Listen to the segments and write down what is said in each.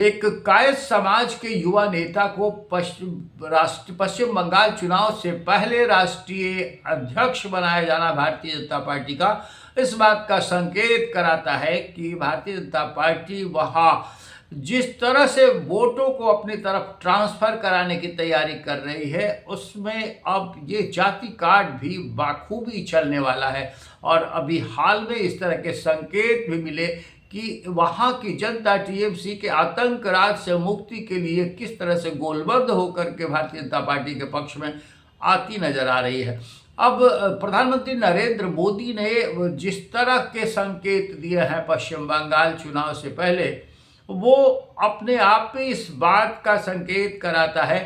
एक कायस्थ समाज के युवा नेता को पश्चिम बंगाल चुनाव से पहले राष्ट्रीय अध्यक्ष बनाया जाना भारतीय जनता पार्टी का इस बात का संकेत कराता है कि भारतीय जनता पार्टी वहाँ जिस तरह से वोटों को अपनी तरफ ट्रांसफर कराने की तैयारी कर रही है, उसमें अब ये जाति कार्ड भी बाखूबी चलने वाला है। और अभी हाल में इस तरह के संकेत भी मिले कि वहाँ की जनता टीएमसी के आतंक राज से मुक्ति के लिए किस तरह से गोलबद्ध होकर के भारतीय जनता पार्टी के पक्ष में आती नजर आ रही है। अब प्रधानमंत्री नरेंद्र मोदी ने जिस तरह के संकेत दिए हैं पश्चिम बंगाल चुनाव से पहले, वो अपने आप में इस बात का संकेत कराता है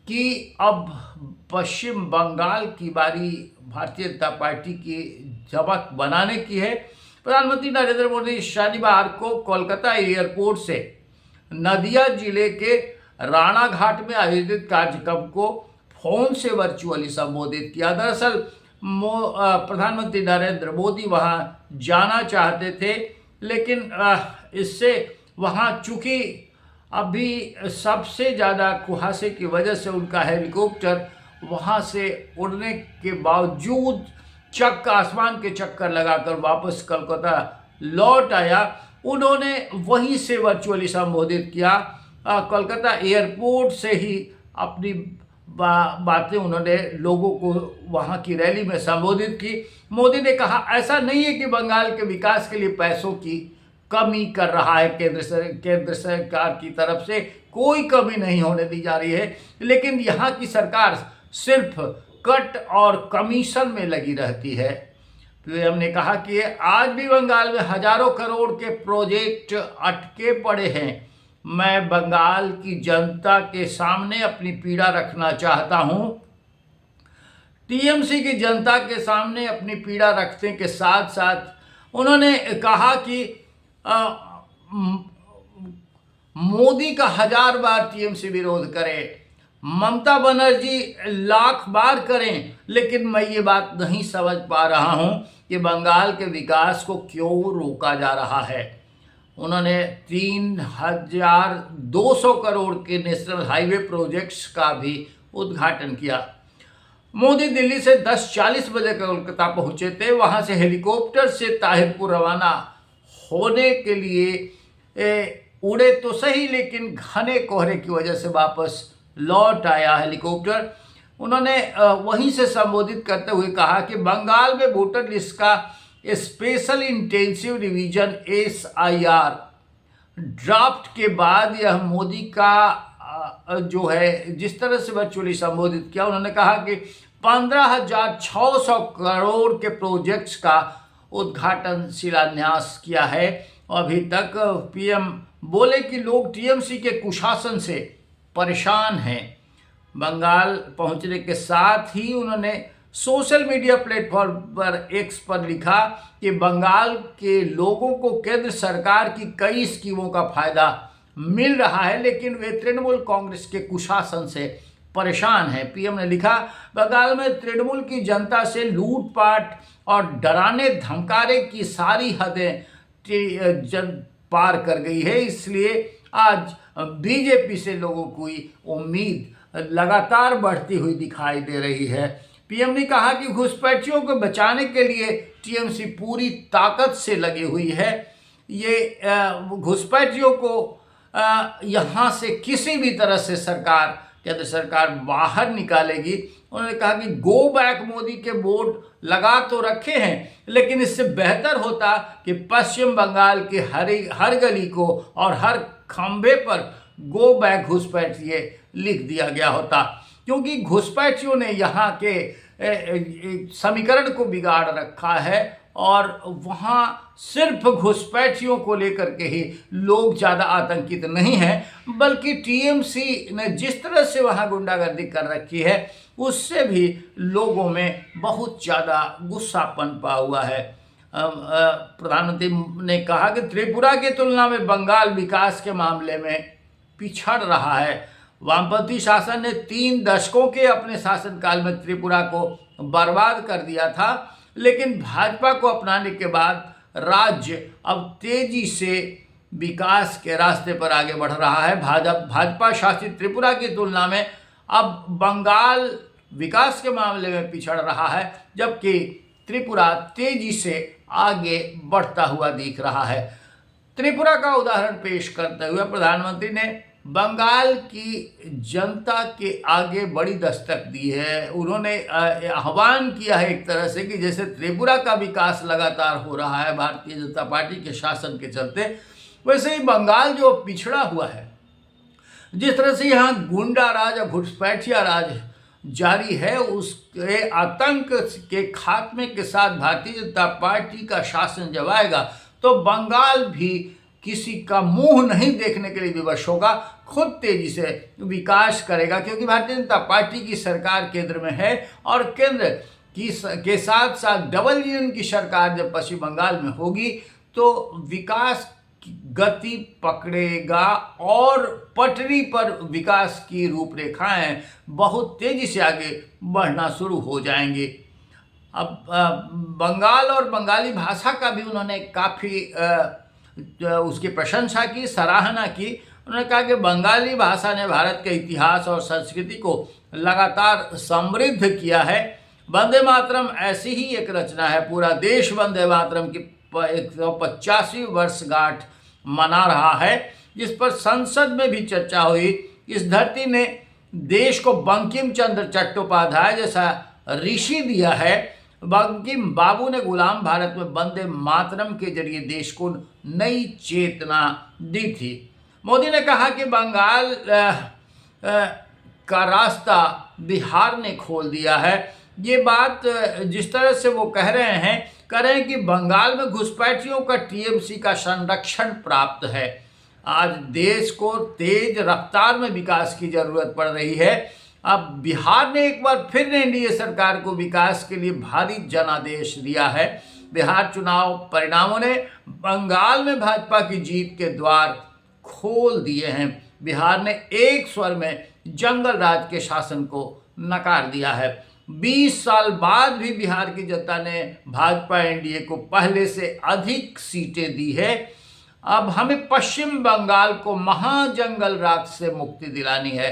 कि अब पश्चिम बंगाल की बारी भारतीय जनता पार्टी की झपक बनाने की है। प्रधानमंत्री नरेंद्र मोदी शनिवार को कोलकाता एयरपोर्ट से नदिया जिले के राणाघाट में आयोजित कार्यक्रम को फोन से वर्चुअली संबोधित किया। दरअसल प्रधानमंत्री नरेंद्र मोदी वहां जाना चाहते थे, लेकिन इससे वहां चूंकि अभी सबसे ज़्यादा कुहासे की वजह से उनका हेलीकॉप्टर वहां से उड़ने के बावजूद आसमान के चक्कर लगाकर वापस कोलकाता लौट आया। उन्होंने वहीं से वर्चुअली संबोधित किया। कोलकाता एयरपोर्ट से ही अपनी बातें उन्होंने लोगों को वहां की रैली में संबोधित की। मोदी ने कहा, ऐसा नहीं है कि बंगाल के विकास के लिए पैसों की कमी कर रहा है केंद्र सरकार की तरफ से, कोई कमी नहीं होने दी जा रही है, लेकिन यहाँ की सरकार सिर्फ कट और कमीशन में लगी रहती है। पीएम ने कहा कि आज भी बंगाल में हजारों करोड़ के प्रोजेक्ट अटके पड़े हैं। मैं बंगाल की जनता के सामने अपनी पीड़ा रखना चाहता हूं। टीएमसी की जनता के सामने अपनी पीड़ा रखने के साथ साथ उन्होंने कहा कि मोदी का 1000 बार टीएमसी विरोध करे, ममता बनर्जी लाख बार करें, लेकिन मैं ये बात नहीं समझ पा रहा हूं कि बंगाल के विकास को क्यों रोका जा रहा है। उन्होंने 3200 करोड़ के नेशनल हाईवे प्रोजेक्ट्स का भी उद्घाटन किया। मोदी दिल्ली से 10:40 बजे कोलकाता पहुंचे थे। वहां से हेलीकॉप्टर से ताहिरपुर रवाना होने के लिए उड़े तो सही, लेकिन घने कोहरे की वजह से वापस लौट आया हेलीकॉप्टर। उन्होंने वहीं से संबोधित करते हुए कहा कि बंगाल में वोटर लिस्ट का special intensive revision SIR draft के बाद यह मोदी का जो है जिस तरह से वर्चुअली संबोधित किया, उन्होंने कहा कि 15,600 करोड़ के प्रोजेक्ट्स का उद्घाटन शिलान्यास किया है। अभी तक पीएम बोले कि लोग टीएमसी के कुशासन से परेशान हैं। बंगाल पहुंचने के साथ ही उन्होंने सोशल मीडिया प्लेटफॉर्म पर X पर लिखा कि बंगाल के लोगों को केंद्र सरकार की कई स्कीमों का फायदा मिल रहा है, लेकिन वे तृणमूल कांग्रेस के कुशासन से परेशान हैं। पीएम ने लिखा, बंगाल में तृणमूल की जनता से लूटपाट और डराने धमकाने की सारी हदें पार कर गई है, इसलिए आज बीजेपी से लोगों की उम्मीद लगातार बढ़ती हुई दिखाई दे रही है। पीएम ने कहा कि घुसपैठियों को बचाने के लिए टीएमसी पूरी ताकत से लगी हुई है। ये घुसपैठियों को यहाँ से किसी भी तरह से केंद्र सरकार बाहर निकालेगी। उन्होंने कहा कि गो बैक मोदी के बोर्ड लगा तो रखे हैं, लेकिन इससे बेहतर होता कि पश्चिम बंगाल के हर गली को और हर खंभे पर गो बैक घुसपैठिए लिख दिया गया होता, क्योंकि घुसपैठियों ने यहाँ के समीकरण को बिगाड़ रखा है और वहाँ सिर्फ घुसपैठियों को लेकर के ही लोग ज़्यादा आतंकित नहीं हैं, बल्कि टीएमसी ने जिस तरह से वहाँ गुंडागर्दी कर रखी है उससे भी लोगों में बहुत ज़्यादा गुस्सा पनपा हुआ है। प्रधानमंत्री ने कहा कि त्रिपुरा की तुलना में बंगाल विकास के मामले में पिछड़ रहा है। वामपंथी शासन ने 3 दशकों के अपने शासनकाल में त्रिपुरा को बर्बाद कर दिया था, लेकिन भाजपा को अपनाने के बाद राज्य अब तेजी से विकास के रास्ते पर आगे बढ़ रहा है। भाजपा शासित त्रिपुरा की तुलना में अब बंगाल विकास के मामले में पिछड़ रहा है, जबकि त्रिपुरा तेजी से आगे बढ़ता हुआ दिख रहा है। त्रिपुरा का उदाहरण पेश करते हुए प्रधानमंत्री ने बंगाल की जनता के आगे बड़ी दस्तक दी है। उन्होंने आह्वान किया है एक तरह से कि जैसे त्रिपुरा का विकास लगातार हो रहा है भारतीय जनता पार्टी के शासन के चलते, वैसे ही बंगाल जो पिछड़ा हुआ है, जिस तरह से यहाँ गुंडा राज और घुसपैठिया राज जारी है, उसके आतंक के खात्मे के साथ भारतीय जनता पार्टी का शासन जब आएगा तो बंगाल भी किसी का मुंह नहीं देखने के लिए विवश होगा, खुद तेजी से विकास करेगा, क्योंकि भारतीय जनता पार्टी की सरकार केंद्र में है और केंद्र के साथ साथ डबल इंजन की सरकार जब पश्चिम बंगाल में होगी तो विकास गति पकड़ेगा और पटरी पर विकास की रूपरेखाएं बहुत तेजी से आगे बढ़ना शुरू हो जाएंगे। अब बंगाल और बंगाली भाषा का भी उन्होंने काफ़ी उसकी प्रशंसा की, सराहना की। उन्होंने कहा कि बंगाली भाषा ने भारत के इतिहास और संस्कृति को लगातार समृद्ध किया है। वंदे मातरम ऐसी ही एक रचना है। पूरा देश वंदे मातरम की 185वीं वर्षगांठ मना रहा है, जिस पर संसद में भी चर्चा हुई। इस धरती ने देश को बंकिम चंद्र चट्टोपाध्याय जैसा ऋषि दिया है। बंकिम बाबू ने गुलाम भारत में वंदे मातरम के जरिए देश को नई चेतना दी थी। मोदी ने कहा कि बंगाल का रास्ता बिहार ने खोल दिया है। ये बात जिस तरह से वो कह रहे हैं कि बंगाल में घुसपैठियों का टीएमसी का संरक्षण प्राप्त है। आज देश को तेज रफ्तार में विकास की जरूरत पड़ रही है। अब बिहार ने एक बार फिर एनडीए सरकार को विकास के लिए भारी जनादेश दिया है। बिहार चुनाव परिणामों ने बंगाल में भाजपा की जीत के द्वार खोल दिए हैं। बिहार ने एक स्वर में जंगल राज के शासन को नकार दिया है। 20 साल बाद भी बिहार की जनता ने भाजपा एनडीए को पहले से अधिक सीटें दी है। अब हमें पश्चिम बंगाल को महाजंगल राज से मुक्ति दिलानी है।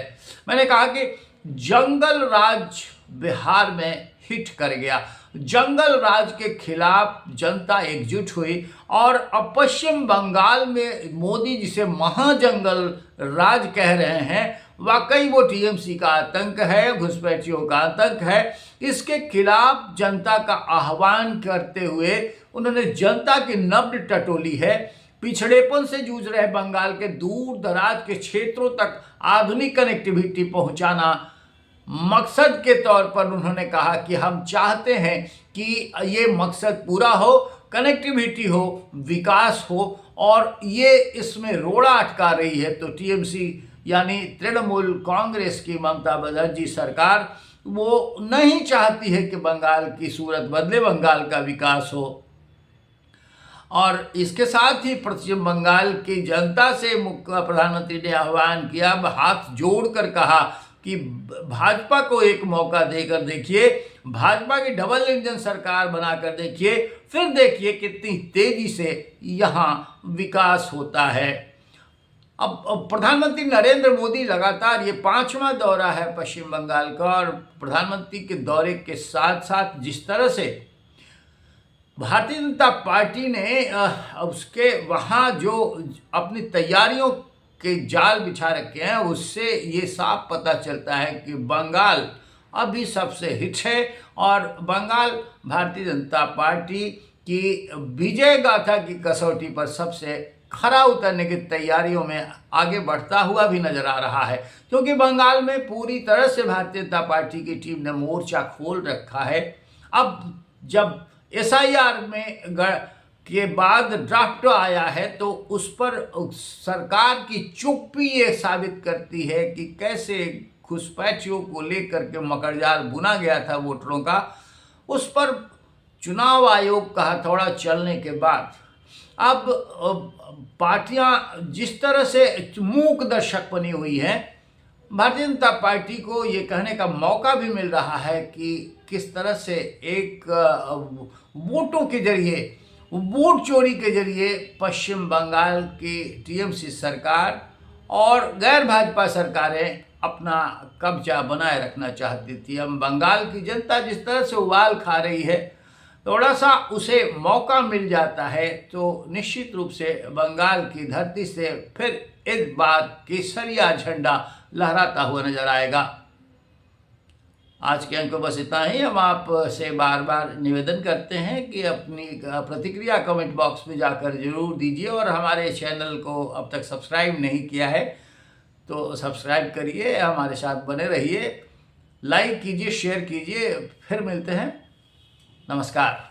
मैंने कहा कि जंगल राज बिहार में हिट कर गया। जंगल राज के खिलाफ जनता एकजुट हुई और अब पश्चिम बंगाल में मोदी जिसे महाजंगल राज कह रहे हैं, वाकई वो टीएमसी का आतंक है, घुसपैठियों का आतंक है। इसके खिलाफ जनता का आह्वान करते हुए उन्होंने जनता की नब्ज टटोली है। पिछड़ेपन से जूझ रहे बंगाल के दूर दराज के क्षेत्रों तक आधुनिक कनेक्टिविटी पहुंचाना मकसद के तौर पर उन्होंने कहा कि हम चाहते हैं कि ये मकसद पूरा हो, कनेक्टिविटी हो, विकास हो, और ये इसमें रोड़ा अटका रही है तो टीएमसी यानी तृणमूल कांग्रेस की ममता बनर्जी सरकार वो नहीं चाहती है कि बंगाल की सूरत बदले, बंगाल का विकास हो। और इसके साथ ही पश्चिम बंगाल की जनता से प्रधानमंत्री ने आह्वान किया, हाथ जोड़कर कहा कि भाजपा को एक मौका देकर देखिए, भाजपा की डबल इंजन सरकार बनाकर देखिए, फिर देखिए कितनी तेजी से यहाँ विकास होता है। अब प्रधानमंत्री नरेंद्र मोदी लगातार ये 5वां दौरा है पश्चिम बंगाल का, और प्रधानमंत्री के दौरे के साथ साथ जिस तरह से भारतीय जनता पार्टी ने उसके वहाँ जो अपनी तैयारियों के जाल बिछा रखे हैं, उससे ये साफ पता चलता है कि बंगाल अभी सबसे हिट है और बंगाल भारतीय जनता पार्टी की विजय गाथा की कसौटी पर सबसे खरा उतरने की तैयारियों में आगे बढ़ता हुआ भी नजर आ रहा है, क्योंकि बंगाल में पूरी तरह से भारतीय जनता पार्टी की टीम ने मोर्चा खोल रखा है। अब जब एसआईआर में के बाद ड्राफ्ट आया है तो उस पर सरकार की चुप्पी ये साबित करती है कि कैसे घुसपैठियों को लेकर के मकड़जाल बुना गया था वोटरों का। उस पर चुनाव आयोग का हथौड़ा चलने के बाद अब पार्टियां जिस तरह से मूक दर्शक बनी हुई हैं, भारतीय जनता पार्टी को ये कहने का मौका भी मिल रहा है कि किस तरह से एक वोटों के जरिए वोट चोरी के जरिए पश्चिम बंगाल की टीएमसी सरकार और गैर भाजपा सरकारें अपना कब्जा बनाए रखना चाहती थी। अब बंगाल की जनता जिस तरह से उबाल खा रही है, थोड़ा सा उसे मौका मिल जाता है तो निश्चित रूप से बंगाल की धरती से फिर एक बार केसरिया झंडा लहराता हुआ नजर आएगा। आज के अंक बस इतना ही। हम आपसे बार बार निवेदन करते हैं कि अपनी प्रतिक्रिया कमेंट बॉक्स में जाकर जरूर दीजिए, और हमारे चैनल को अब तक सब्सक्राइब नहीं किया है तो सब्सक्राइब करिए, हमारे साथ बने रहिए, लाइक कीजिए, शेयर कीजिए। फिर मिलते हैं। नमस्कार।